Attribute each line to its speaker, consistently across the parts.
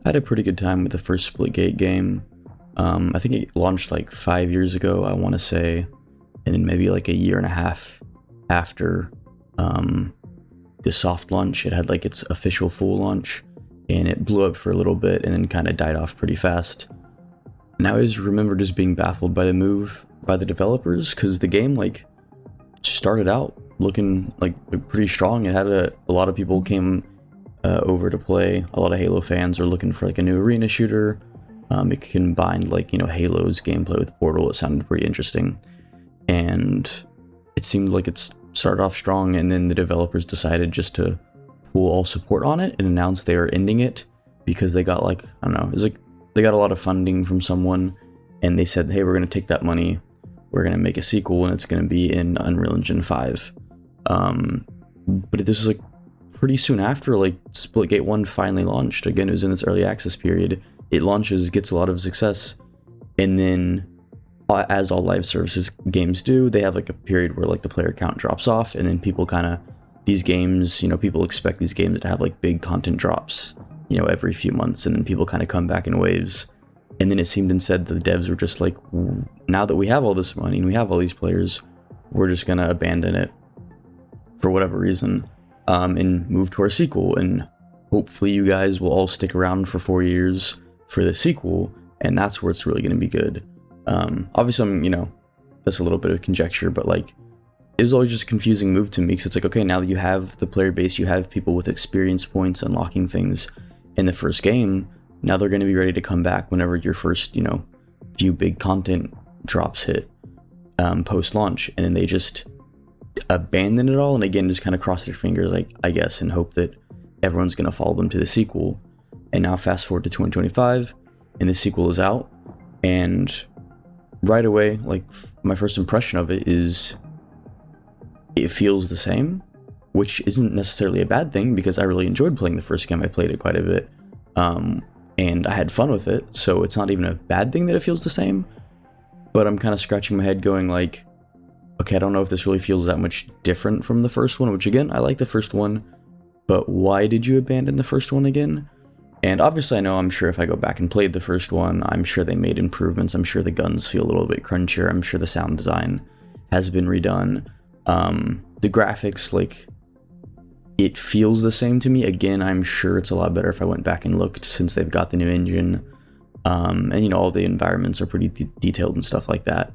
Speaker 1: I had a pretty good time with the first Splitgate game. I think it launched like 5 years ago, I want to say, and then maybe like a year and a half after the soft launch, it had like its official full launch, and it blew up for a little bit and then kind of died off pretty fast. And I always remember just being baffled by the move by the developers, because the game like started out looking like pretty strong. It had a lot of people came over to play. A lot of Halo fans are looking for like a new arena shooter. It combined like, Halo's gameplay with Portal. It sounded pretty interesting, and it seemed like it started off strong, and then the developers decided just to pull all support on it and announce they are ending it because they got like, I don't know, it was like they got a lot of funding from someone, and they said, hey, we're going to take that money, we're going to make a sequel, and it's going to be in Unreal Engine 5. But this was like pretty soon after like Splitgate 1 finally launched. Again, it was in this early access period. It launches, gets a lot of success, and then as all live services games do, they have like a period where like the player count drops off, and then people kind of, these games, people expect these games to have like big content drops, every few months, and then people kind of come back in waves. And then it seemed instead that the devs were just like, now that we have all this money and we have all these players, we're just gonna abandon it for whatever reason, and move to our sequel, and hopefully you guys will all stick around for 4 years for the sequel, and that's where it's really going to be good. Obviously, that's a little bit of conjecture, but like, it was always just a confusing move to me, because it's like, okay, now that you have the player base, you have people with experience points unlocking things in the first game, now they're going to be ready to come back whenever your first, few big content drops hit, post-launch, and then they just abandon it all, and again, just kind of cross their fingers, like, I guess, and hope that everyone's going to follow them to the sequel. And now fast forward to 2025, and the sequel is out, and right away, like, my first impression of it is it feels the same, which isn't necessarily a bad thing, because I really enjoyed playing the first game. I played it quite a bit, and I had fun with it, so it's not even a bad thing that it feels the same. But I'm kind of scratching my head going like, okay, I don't know if this really feels that much different from the first one, which again, I like the first one, but why did you abandon the first one again? And obviously, I'm sure if I go back and played the first one, I'm sure they made improvements. I'm sure the guns feel a little bit crunchier. I'm sure the sound design has been redone. The graphics, like, it feels the same to me. Again, I'm sure it's a lot better if I went back and looked, since they've got the new engine. And, all the environments are pretty detailed and stuff like that.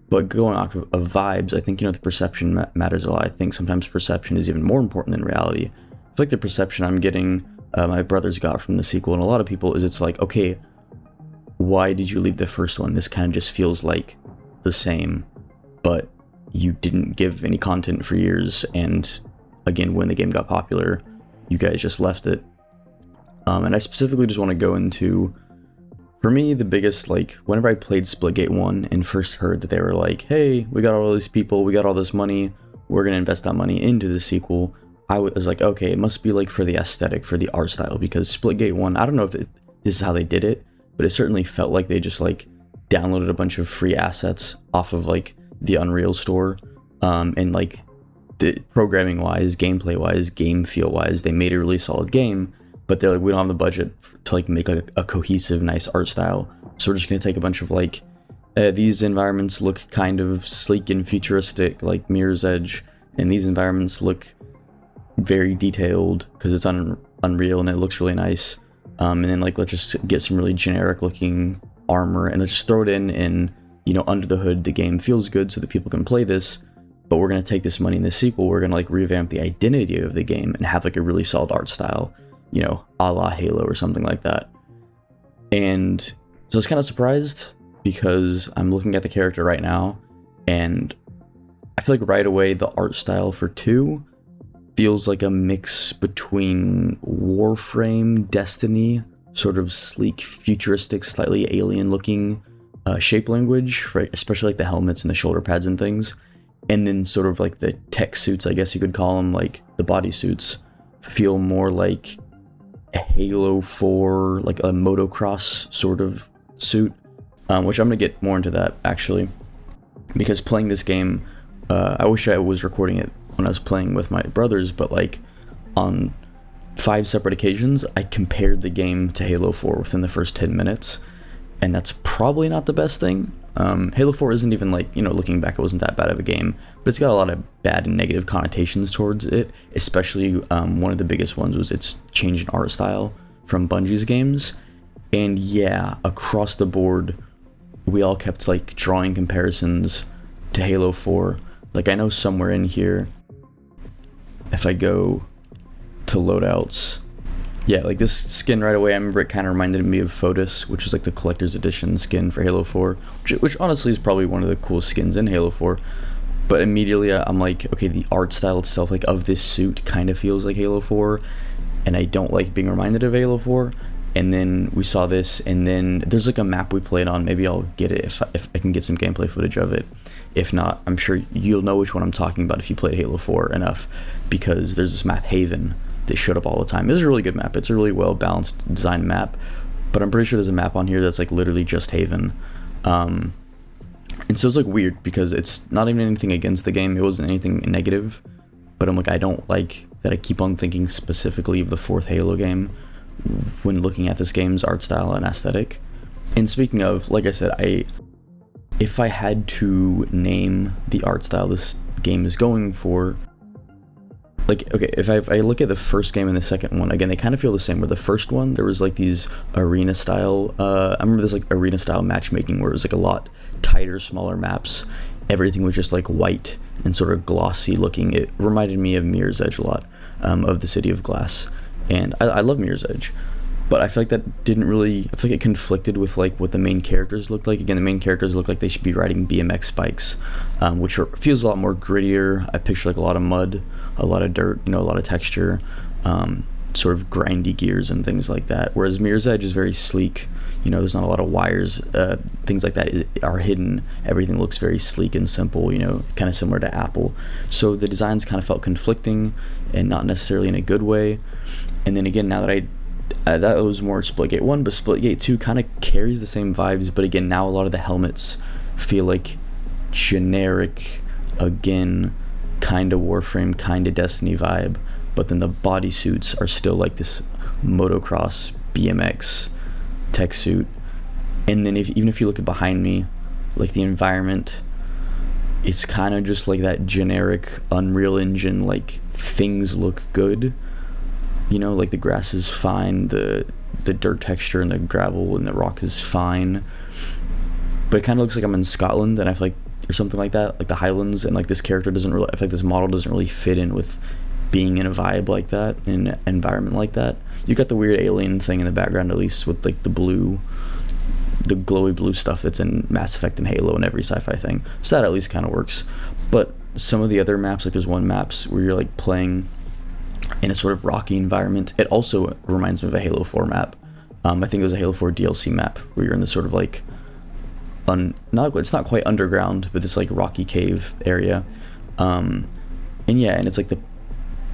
Speaker 1: But going off of vibes, I think, the perception matters a lot. I think sometimes perception is even more important than reality. I feel like the perception I'm getting, my brothers got from the sequel, and a lot of people, is it's like, okay, why did you leave the first one? This kind of just feels like the same, but you didn't give any content for years, and again, when the game got popular, you guys just left it. And I specifically just want to go into, for me, the biggest, like, whenever I played Splitgate 1 and first heard that they were like, hey, we got all these people, we got all this money, we're going to invest that money into the sequel, I was like, okay, it must be like for the aesthetic, for the art style, because Splitgate 1, I don't know if this is how they did it, but it certainly felt like they just like downloaded a bunch of free assets off of like the Unreal store, and like the programming wise, gameplay wise, game feel wise, they made a really solid game, but they're like, we don't have the budget to like make like a cohesive, nice art style, so we're just going to take a bunch of like, these environments look kind of sleek and futuristic, like Mirror's Edge, and these environments look very detailed because it's Unreal and it looks really nice, and then like, let's just get some really generic looking armor and let's just throw it in, and under the hood the game feels good so that people can play this, but we're going to take this money in the sequel, we're going to like revamp the identity of the game and have like a really solid art style, a la Halo or something like that. And so I was kind of surprised, because I'm looking at the character right now, and I feel like right away the art style for 2 feels like a mix between Warframe, Destiny, sort of sleek, futuristic, slightly alien-looking shape language, for especially like the helmets and the shoulder pads and things, and then sort of like the tech suits, I guess you could call them, like the bodysuits, feel more like a Halo 4, like a motocross sort of suit, which I'm going to get more into that, actually, because playing this game, I wish I was recording it when I was playing with my brothers, but like on 5 separate occasions, I compared the game to Halo 4 within the first 10 minutes, and that's probably not the best thing. Halo 4 isn't even like, looking back, it wasn't that bad of a game, but it's got a lot of bad and negative connotations towards it, especially one of the biggest ones was its change in art style from Bungie's games. And yeah, across the board, we all kept like drawing comparisons to Halo 4. Like, I know somewhere in here, if I go to loadouts, yeah, like this skin right away, I remember it kind of reminded me of Fotis, which is like the collector's edition skin for Halo 4, which honestly is probably one of the coolest skins in Halo 4. But immediately I'm like, okay, the art style itself, like of this suit, kind of feels like Halo 4, and I don't like being reminded of Halo 4. And then we saw this, and then there's like a map we played on. Maybe I'll get it if I can get some gameplay footage of it. If not, I'm sure you'll know which one I'm talking about if you played Halo 4 enough, because there's this map, Haven, that showed up all the time. It's a really good map. It's a really well balanced designed map, but I'm pretty sure there's a map on here that's like literally just Haven. And so it's like weird because it's not even anything against the game. It wasn't anything negative, but I'm like, I don't like that I keep on thinking specifically of the 4th Halo game when looking at this game's art style and aesthetic. And speaking of, like I said, if I had to name the art style this game is going for, like, okay, if I look at the first game and the second one, again, they kind of feel the same. Where the first one, there was like these arena style, I remember this like arena style matchmaking where it was like a lot tighter, smaller maps. Everything was just like white and sort of glossy looking. It reminded me of Mirror's Edge a lot, of the City of Glass. And I love Mirror's Edge, but I feel like that didn't really, I feel like it conflicted with like what the main characters looked like. Again, the main characters look like they should be riding BMX bikes, which feels a lot more grittier. I picture like a lot of mud, a lot of dirt, a lot of texture, sort of grindy gears and things like that. Whereas Mirror's Edge is very sleek. There's not a lot of wires, things like that are hidden. Everything looks very sleek and simple, kind of similar to Apple. So the designs kind of felt conflicting and not necessarily in a good way. And then again, now that that was more Splitgate 1, but Splitgate 2 kind of carries the same vibes, but again, now a lot of the helmets feel like generic, again, kind of Warframe, kind of Destiny vibe, but then the bodysuits are still like this motocross, BMX tech suit. And then even if you look at behind me, like the environment, it's kind of just like that generic Unreal Engine, like things look good. Like the grass is fine, the dirt texture and the gravel and the rock is fine, but it kind of looks like I'm in Scotland, and I feel like, or something like that, like the Highlands, and like this character doesn't really, I feel like this model doesn't really fit in with being in a vibe like that, in an environment like that. You got the weird alien thing in the background, at least with like the glowy blue stuff that's in Mass Effect and Halo and every sci-fi thing, so that at least kind of works. But some of the other maps, like there's one maps where you're like playing in a sort of rocky environment. It also reminds me of a Halo 4 map. I think it was a Halo 4 DLC map where you're in this sort of like it's not quite underground, but this like rocky cave area. And it's like the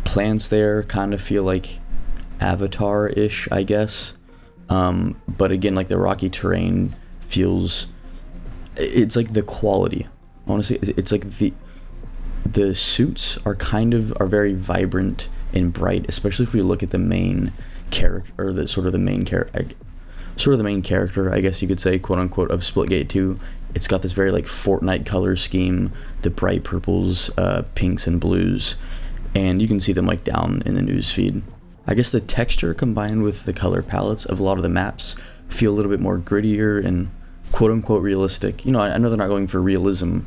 Speaker 1: plants there kind of feel like Avatar-ish, I guess. But again, like the rocky terrain feels, it's like the quality. Honestly, it's like the suits are very vibrant and bright, especially if we look at the main character, or the main character, I guess you could say, quote unquote, of Splitgate 2. It's got this very like Fortnite color scheme, the bright purples, pinks and blues, and you can see them like down in the news feed. I guess the texture combined with the color palettes of a lot of the maps feel a little bit more grittier and quote unquote realistic. I know they're not going for realism,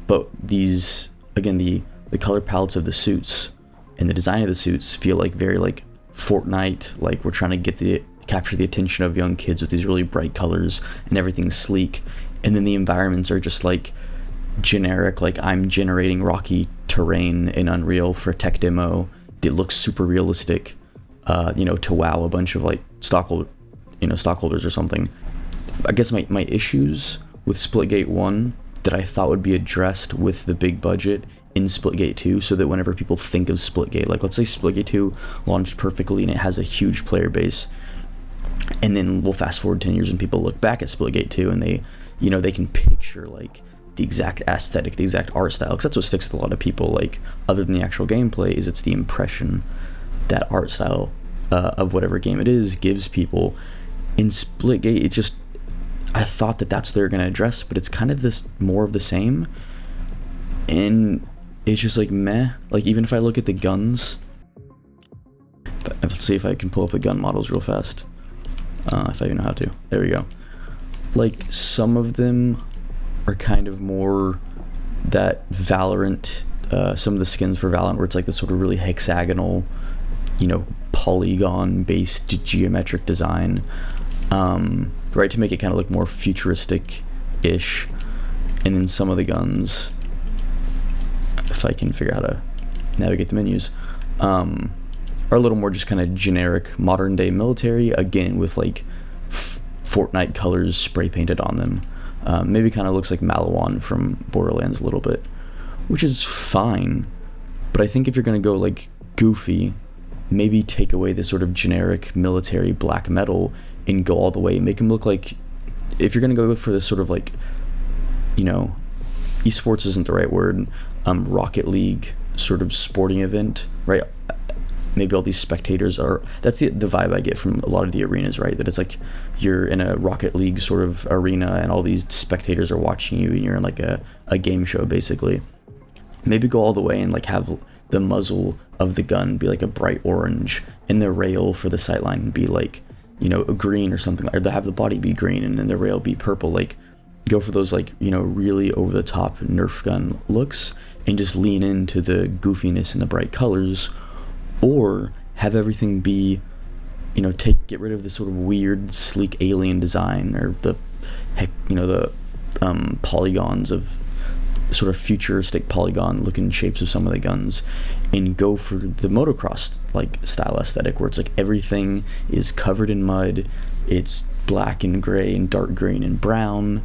Speaker 1: but these, again, the color palettes of the suits and the design of the suits feel like very like Fortnite, like we're trying to capture the attention of young kids with these really bright colors and everything's sleek. And then the environments are just like generic, like I'm generating rocky terrain in Unreal for a tech demo. It looks super realistic, to wow a bunch of like stockholders or something. I guess my issues with Splitgate 1 that I thought would be addressed with the big budget in Splitgate 2, so that whenever people think of Splitgate, like let's say Splitgate 2 launched perfectly and it has a huge player base, and then we'll fast forward 10 years and people look back at Splitgate 2 and they can picture like the exact aesthetic, the exact art style, because that's what sticks with a lot of people, like other than the actual gameplay, is it's the impression that art style of whatever game it is gives people. In Splitgate, it just, I thought that that's what they're going to address, but it's kind of this more of the same, and it's just like meh. Like, even if I look at the guns, let's see if I can pull up the gun models real fast, if I even know how to. There we go. Like, some of them are kind of more that Valorant, some of the skins for Valorant where it's like this sort of really hexagonal, you know, polygon based geometric design, right, to make it kind of look more futuristic ish. And then some of the guns, if I can figure out how to navigate the menus, are a little more just kind of generic modern day military, again with like Fortnite colors spray painted on them. Maybe kind of looks like Malawan from Borderlands a little bit, which is fine, but I think if you're gonna go like goofy, maybe take away the sort of generic military black metal and go all the way, make them look like, if you're gonna go for this sort of like, you know, esports isn't the right word, Rocket League sort of sporting event, right? Maybe all these spectators are, that's the vibe I get from a lot of the arenas, right? That it's like you're in a Rocket League sort of arena and all these spectators are watching you and you're in like a game show basically. Maybe go all the way and like have the muzzle of the gun be like a bright orange and the rail for the sightline be like, you know, green or something, or have the body be green and then the rail be purple. Like, go for those like, you know, really over the top Nerf gun looks and just lean into the goofiness and the bright colors. Or have everything be, you know, get rid of the sort of weird, sleek alien design, or the polygons of sort of futuristic polygon-looking shapes of some of the guns, and go for the motocross like style aesthetic, where it's like everything is covered in mud, it's black and gray and dark green and brown.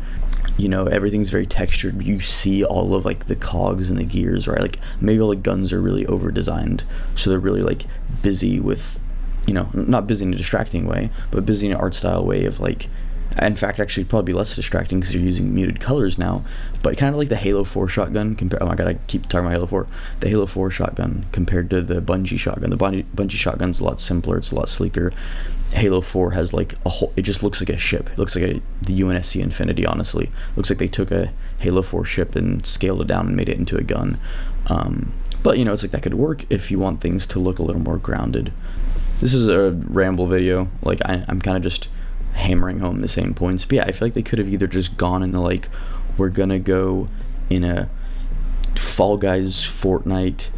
Speaker 1: You know, everything's very textured. You see all of like the cogs and the gears, right? Like maybe all the guns are really over designed, so they're really like busy with, you know, not busy in a distracting way, but busy in an art style way of like, in fact, actually probably be less distracting because you're using muted colors now, but kind of like the Halo 4 shotgun oh my god, I keep talking about Halo 4. The Halo 4 shotgun compared to the Bungie shotgun. The Bungie shotgun's a lot simpler, it's a lot sleeker. Halo 4 has like a whole, it just looks like a ship. It looks like the UNSC Infinity, honestly. Looks like they took a Halo 4 ship and scaled it down and made it into a gun. But you know, it's like that could work if you want things to look a little more grounded. This is a ramble video, like I'm kind of just hammering home the same points. But yeah, I feel like they could have either just gone in the like, we're gonna go in a Fall Guys Fortnite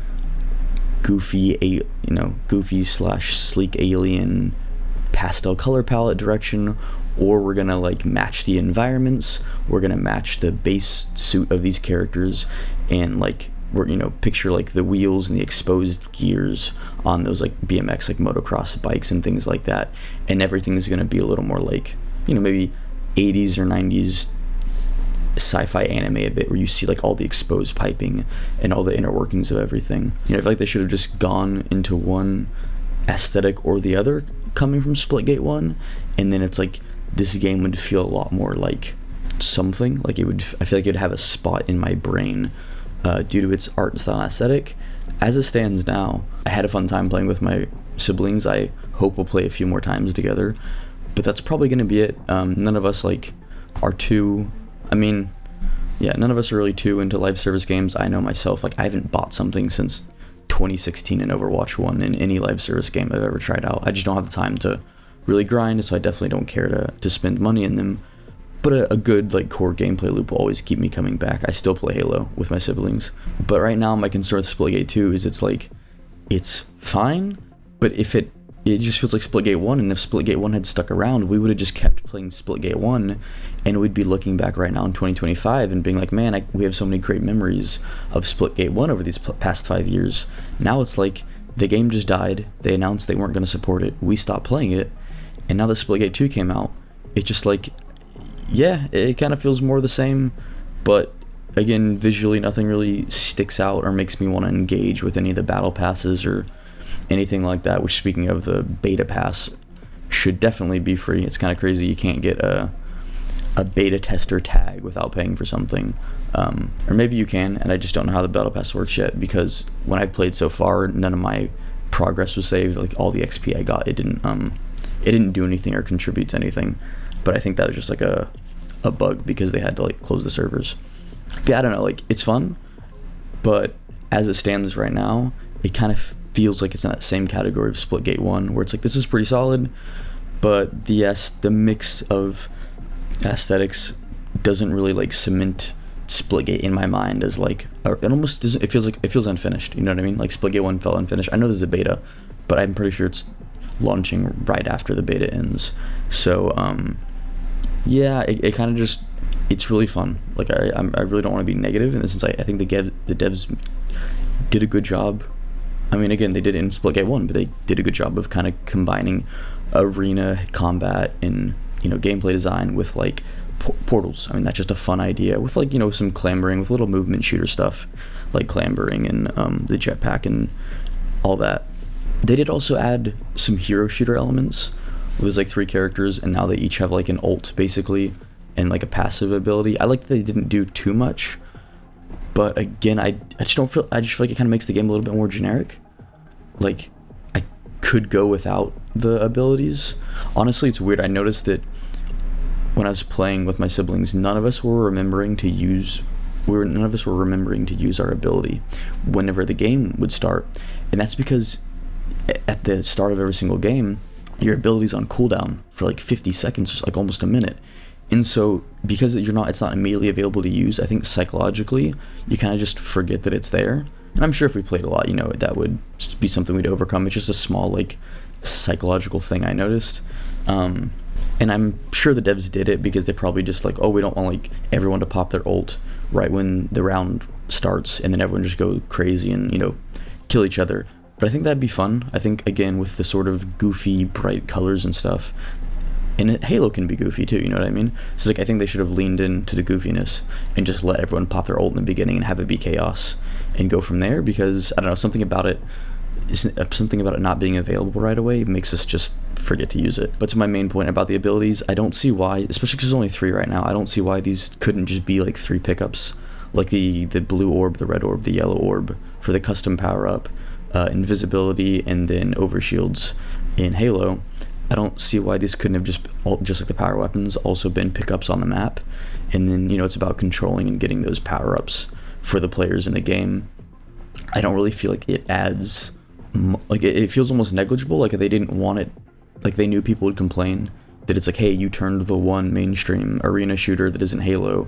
Speaker 1: goofy slash sleek alien pastel color palette direction, or we're gonna like match the environments, we're gonna match the base suit of these characters, and like we're, you know, picture like the wheels and the exposed gears on those like BMX like motocross bikes and things like that, and everything is gonna be a little more like, you know, maybe 80s or 90s sci-fi anime a bit, where you see like all the exposed piping and all the inner workings of everything. You know, I feel like they should have just gone into one aesthetic or the other coming from Splitgate 1, and then it's like this game would feel a lot more like something, like it would, I feel like it would have a spot in my brain due to its art style and aesthetic. As it stands now, I had a fun time playing with my siblings. I hope we'll play a few more times together, but that's probably going to be it. None of us like are too, I mean, yeah, none of us are really too into live service games. I know myself, like I haven't bought something since 2016 in Overwatch 1 in any live service game I've ever tried out. I just don't have the time to really grind, so I definitely don't care to spend money in them. But a good like core gameplay loop will always keep me coming back. I still play Halo with my siblings. But right now my concern with Splitgate 2 is it's like, it's fine, but if it just feels like Splitgate 1, and if Splitgate 1 had stuck around, we would have just kept playing Splitgate 1, and we'd be looking back right now in 2025 and being like, man, we have so many great memories of Splitgate 1 over these past 5 years. Now it's like, the game just died, they announced they weren't going to support it, we stopped playing it, and now that Splitgate 2 came out, it just like, yeah, it kind of feels more the same, but again, visually nothing really sticks out or makes me want to engage with any of the battle passes or anything like that, which, speaking of, the beta pass should definitely be free. It's kind of crazy you can't get a beta tester tag without paying for something, or maybe you can, and I just don't know how the battle pass works yet, because when I've played so far, none of my progress was saved, like all the XP I got, it didn't do anything or contribute to anything. But I think that was just like a bug because they had to like close the servers. But yeah, I don't know, like it's fun, but as it stands right now, it kind of feels like it's in that same category of Splitgate 1, where it's like, this is pretty solid, but the mix of aesthetics doesn't really like cement Splitgate in my mind as like, it almost doesn't, it feels unfinished, you know what I mean? Like Splitgate 1 felt unfinished. I know there's a beta, but I'm pretty sure it's launching right after the beta ends. So yeah, it kind of just, it's really fun. Like I really don't want to be negative in the sense, I think the devs did a good job. I mean, again, they did it in Splitgate 1, but they did a good job of kind of combining arena combat and, you know, gameplay design with like portals. I mean, that's just a fun idea with like, you know, some clambering with little movement shooter stuff like clambering and the jetpack and all that. They did also add some hero shooter elements where there's like 3 characters and now they each have like an ult basically and like a passive ability. I like that they didn't do too much, but again, I just feel like it kind of makes the game a little bit more generic. Like I could go without the abilities. Honestly, it's weird. I noticed that when I was playing with my siblings, none of us were remembering to use our ability whenever the game would start. And that's because at the start of every single game, your ability's on cooldown for like 50 seconds, like almost a minute. And so because it's not immediately available to use, I think psychologically you kind of just forget that it's there. And I'm sure if we played a lot, you know, that would be something we'd overcome. It's just a small like psychological thing I noticed. And I'm sure the devs did it because they probably just like, oh, we don't want like everyone to pop their ult right when the round starts and then everyone just go crazy and, you know, kill each other. But I think that'd be fun. I think, again, with the sort of goofy, bright colors and stuff, and Halo can be goofy too, you know what I mean? So like, I think they should have leaned into the goofiness and just let everyone pop their ult in the beginning and have it be chaos and go from there, because, I don't know, something about it not being available right away makes us just forget to use it. But to my main point about the abilities, I don't see why, especially because there's only 3 right now, I don't see why these couldn't just be like 3 pickups, like the blue orb, the red orb, the yellow orb for the custom power-up, invisibility, and then overshields in Halo. I don't see why these couldn't have just like the power weapons, also been pickups on the map. And then, you know, it's about controlling and getting those power-ups for the players in the game. I don't really feel like it adds, like it feels almost negligible, like they didn't want it, like they knew people would complain that it's like, hey, you turned the one mainstream arena shooter that isn't Halo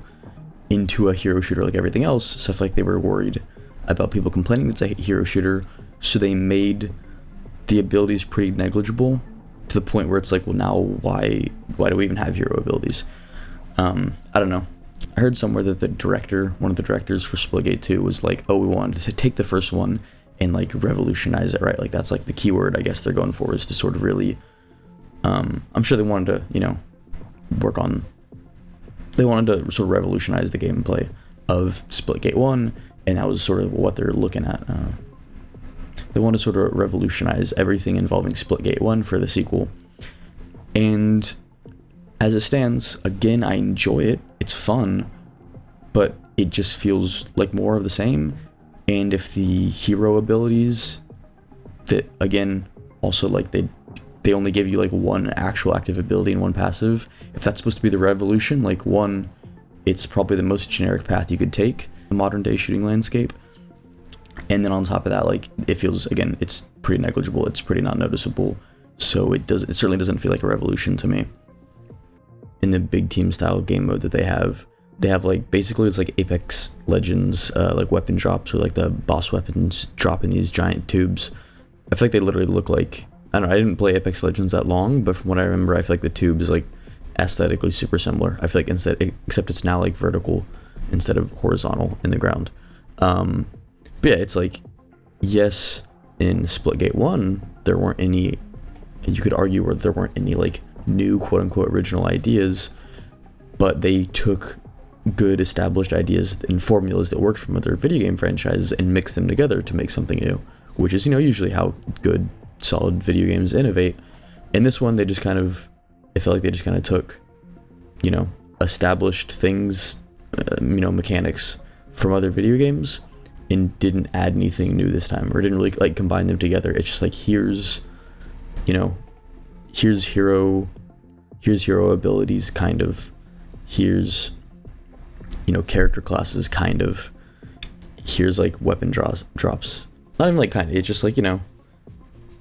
Speaker 1: into a hero shooter like everything else. So I feel like they were worried about people complaining it's a hero shooter, so they made the abilities pretty negligible to the point where it's like, well, now why do we even have hero abilities? I don't know. I heard somewhere that one of the directors for Splitgate 2 was like, oh, we wanted to take the first one and like revolutionize it, right? Like that's like the keyword I guess they're going for, is to sort of really, I'm sure they wanted to, you know, they wanted to sort of revolutionize the gameplay of Splitgate 1, and that was sort of what they're looking at. They want to sort of revolutionize everything involving Splitgate 1 for the sequel. And as it stands, again, I enjoy it. It's fun, but it just feels like more of the same. And if the hero abilities that, again, also like they only give you like one actual active ability and one passive, if that's supposed to be the revolution, like one, it's probably the most generic path you could take in the modern day shooting landscape. And then on top of that, like, it feels, again, it's pretty negligible, it's pretty not noticeable, so it certainly doesn't feel like a revolution to me. In the big team style game mode that they have like, basically it's like Apex Legends, like weapon drops, or like the boss weapons drop in these giant tubes. I feel like they literally look like, I don't know, I didn't play Apex Legends that long, but from what I remember, I feel like the tube is like aesthetically super similar. I feel like except it's now like vertical instead of horizontal in the ground. But yeah, it's like, yes, in Splitgate 1, there weren't any, you could argue where there weren't any like new quote-unquote original ideas, but they took good established ideas and formulas that worked from other video game franchises and mixed them together to make something new, which is, you know, usually how good, solid video games innovate. In this one, they just kind of, I feel like they just kind of took, you know, established things, you know, mechanics from other video games, and didn't add anything new this time, or didn't really like combine them together. It's just like, here's, you know, here's hero abilities, kind of, here's, you know, character classes, kind of, here's like weapon drops, not even like kind of, it's just like, you know,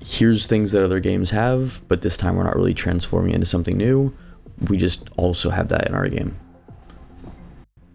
Speaker 1: here's things that other games have, but this time we're not really transforming into something new. We just also have that in our game.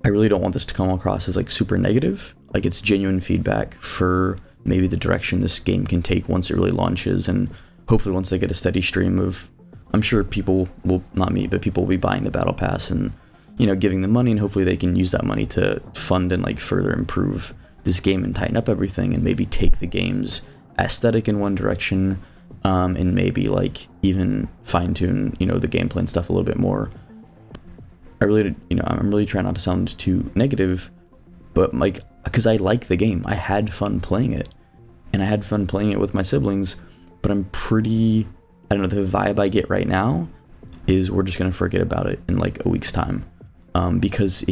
Speaker 1: I really don't want this to come across as like super negative. Like, it's genuine feedback for maybe the direction this game can take once it really launches, and hopefully once they get a steady stream of, I'm sure people will, not me, but people will be buying the battle pass and, you know, giving them money, and hopefully they can use that money to fund and like further improve this game and tighten up everything, and maybe take the game's aesthetic in one direction, and maybe like even fine tune, you know, the gameplay and stuff a little bit more. I'm really trying not to sound too negative, but like, because I like the game, I had fun playing it, and I had fun playing it with my siblings, but I'm pretty, I don't know, the vibe I get right now is we're just gonna forget about it in like a week's time, because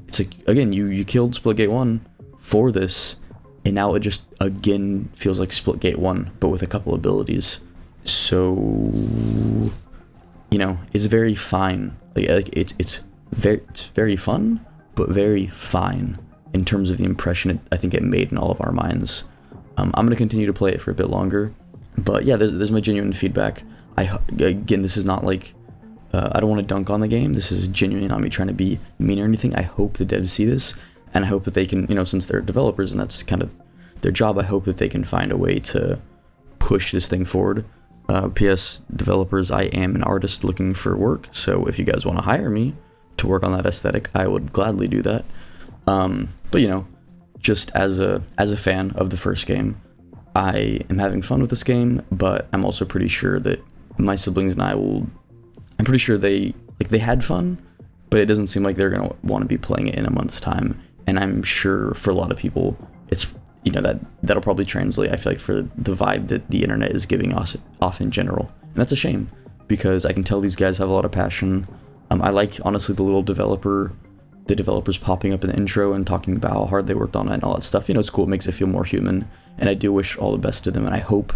Speaker 1: it's like, again, you killed Splitgate 1 for this, and now it just again feels like Splitgate 1 but with a couple abilities. So, you know, it's very fine. Like it's very fun, but very fine in terms of the impression I think it made in all of our minds. I'm gonna continue to play it for a bit longer, but yeah, there's my genuine feedback. Again, this is not like, I don't want to dunk on the game. This is genuinely not me trying to be mean or anything. I hope the devs see this, and I hope that they can, you know, since they're developers and that's kind of their job, I hope that they can find a way to push this thing forward. PS developers, I am an artist looking for work, so if you guys want to hire me to work on that aesthetic, I would gladly do that. But you know, just as a fan of the first game, I am having fun with this game, but I'm also pretty sure that my siblings and I'm pretty sure they had fun, but it doesn't seem like they're gonna want to be playing it in a month's time. And I'm sure for a lot of people, it's, you know, that'll probably translate, I feel like, for the vibe that the internet is giving us off in general. And that's a shame, because I can tell these guys have a lot of passion. I like, honestly, the developers popping up in the intro and talking about how hard they worked on it and all that stuff. You know, it's cool, it makes it feel more human, and I do wish all the best to them, and I hope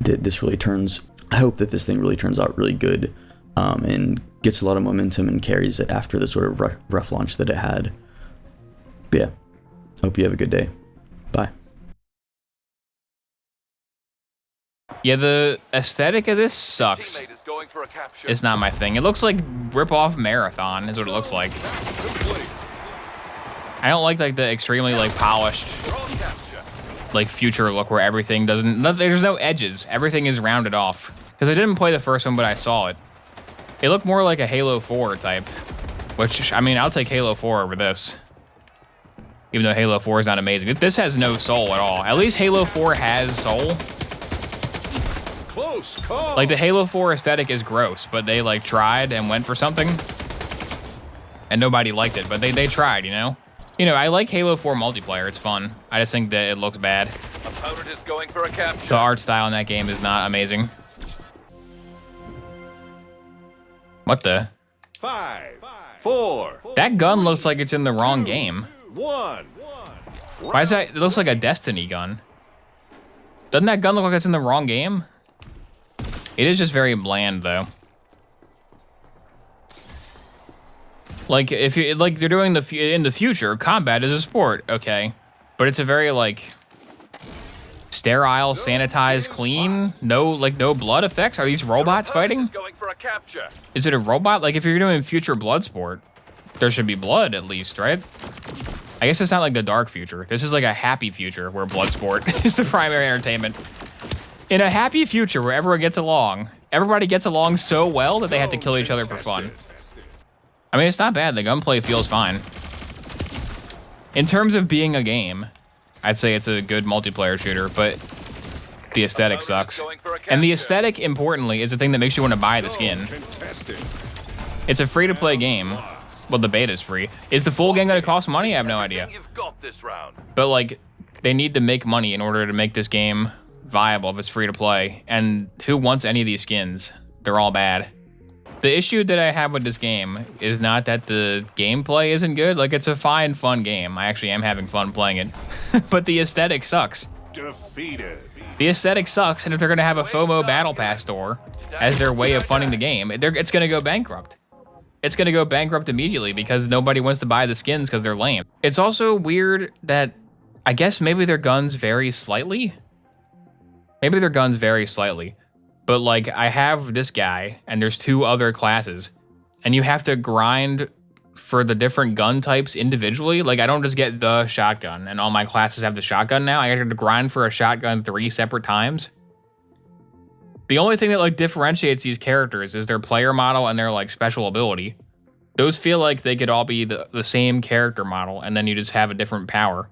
Speaker 1: that this thing really turns out really good, and gets a lot of momentum and carries it after the sort of rough launch that it had. But yeah, hope you have a good day. Bye.
Speaker 2: Yeah, the aesthetic of this sucks. It's not my thing. It looks like rip-off Marathon is what it looks like. I don't like the extremely like polished like future look where everything there's no edges. Everything is rounded off. Because I didn't play the first one, but I saw it. It looked more like a Halo 4 type, which, I mean, I'll take Halo 4 over this. Even though Halo 4 is not amazing. This has no soul at all. At least Halo 4 has soul.
Speaker 3: Close call.
Speaker 2: Like, the Halo 4 aesthetic is gross, but they, like, tried and went for something. And nobody liked it, but they tried, you know? You know, I like Halo 4 multiplayer. It's fun. I just think that it looks bad.
Speaker 3: Opponent is going for a capture.
Speaker 2: The art style in that game is not amazing. What the?
Speaker 3: 5, 4.
Speaker 2: That gun looks like it's in the wrong game.
Speaker 3: 1.
Speaker 2: Why is that? It looks like a Destiny gun. Doesn't that gun look like it's in the wrong game? It is just very bland, though. Like, if you like, they're doing in the future, combat is a sport, okay, but it's a very like sterile, sanitized, clean, no blood effects. Are these robots fighting? Is it a robot? Like, if you're doing future blood sport, there should be blood at least, right? I guess it's not like the dark future. This is like a happy future where blood sport is the primary entertainment. In a happy future where everybody gets along so well that they have to kill each other for fun. I mean, it's not bad. The gunplay feels fine. In terms of being a game, I'd say it's a good multiplayer shooter, but the aesthetic sucks. And the aesthetic, importantly, is the thing that makes you want to buy the skin. It's a free-to-play game. Well, the beta's free. Is the full game going to cost money? I have no idea. But, like, they need to make money in order to make this game viable if it's free to play. And who wants any of these skins? They're all bad. The issue that I have with this game is not that the gameplay isn't good. Like, it's a fine, fun game. I actually am having fun playing it. But the aesthetic sucks.
Speaker 3: Defeated.
Speaker 2: The aesthetic sucks, and if they're going to have a FOMO Battle Pass store as their way of funding the game, it's going to go bankrupt. It's going to go bankrupt immediately because nobody wants to buy the skins because they're lame. It's also weird that I guess maybe their guns vary slightly. Maybe their guns vary slightly. But like, I have this guy and there's 2 other classes and you have to grind for the different gun types individually. Like, I don't just get the shotgun and all my classes have the shotgun now. I have to grind for a shotgun 3 separate times. The only thing that like differentiates these characters is their player model and their like special ability. Those feel like they could all be the same character model and then you just have a different power.